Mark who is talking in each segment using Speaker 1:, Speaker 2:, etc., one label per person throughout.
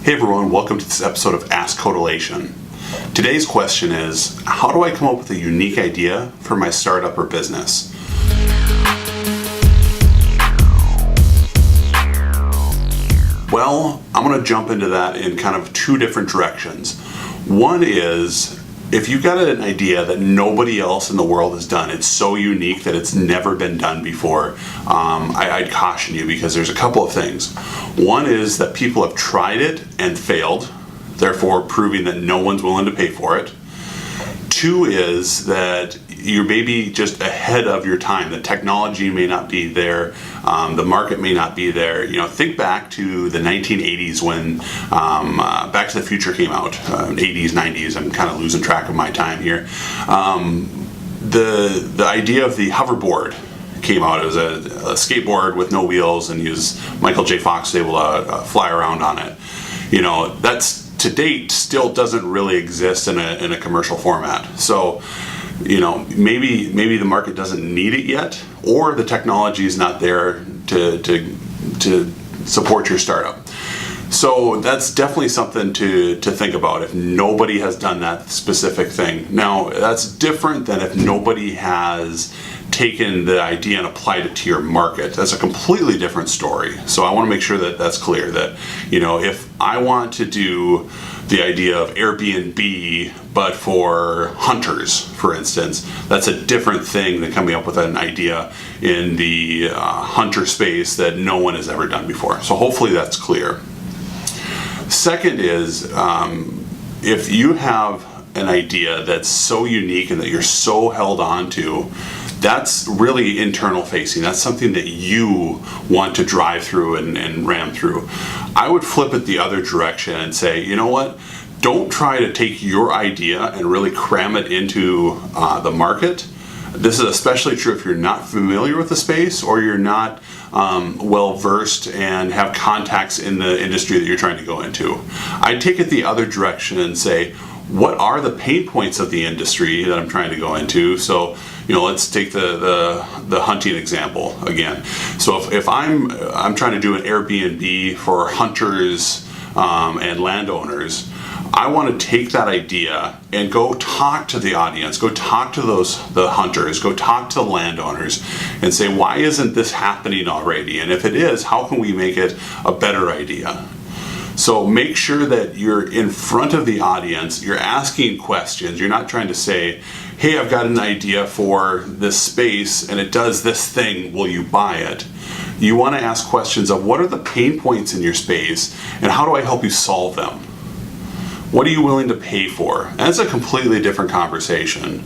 Speaker 1: Hey everyone, welcome to this episode of Ask Codelation. Today's question is, how do I come up with a unique idea for my startup or business? Well, I'm going to jump into that in kind of two different directions. One is, if you've got an idea that nobody else in the world has done, it's so unique that it's never been done before, I'd caution you because there's a couple of things. One is that people have tried it and failed, therefore proving that no one's willing to pay for it. Two is that you're maybe just ahead of your time. The technology may not be there, the market may not be there. You know, think back to the 1980s when Back to the Future came out. 80s, 90s. I'm kind of losing track of my time here. The idea of the hoverboard came out. It was a skateboard with no wheels, and Michael J. Fox was able to fly around on it. You know, that's to date still doesn't really exist in a commercial format. So, you know, maybe the market doesn't need it yet, or the technology is not there to support your startup. So that's definitely something to think about if nobody has done that specific thing. Now, that's different than if nobody has taken the idea and applied it to your market. That's a completely different story. So I want to make sure that that's clear, that, you know, if I want to do the idea of Airbnb but for hunters, for instance, that's a different thing than coming up with an idea in the hunter space that no one has ever done before. So hopefully that's clear. Second is, if you have an idea that's so unique and that you're so held on to, that's really internal facing. That's something that you want to drive through and ram through. I would flip it the other direction and say, you know what? Don't try to take your idea and really cram it into the market. This is especially true if you're not familiar with the space or you're not well versed and have contacts in the industry that you're trying to go into. I'd take it the other direction and say, what are the pain points of the industry that I'm trying to go into? So, you know, let's take the hunting example again. So if I'm trying to do an Airbnb for hunters and landowners, I want to take that idea and go talk to the audience, go talk to the hunters, go talk to the landowners and say, why isn't this happening already? And if it is, how can we make it a better idea? So make sure that you're in front of the audience, you're asking questions, you're not trying to say, hey, I've got an idea for this space and it does this thing, will you buy it? You want to ask questions of what are the pain points in your space and how do I help you solve them? What are you willing to pay for? And that's a completely different conversation.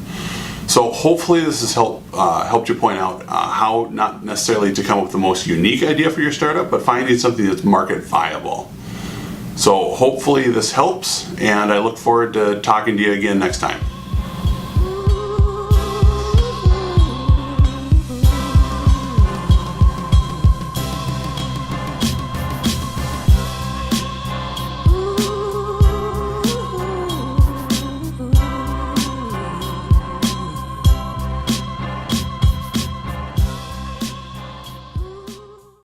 Speaker 1: So hopefully this has helped you point out how not necessarily to come up with the most unique idea for your startup, but finding something that's market viable. So hopefully this helps, and I look forward to talking to you again next time.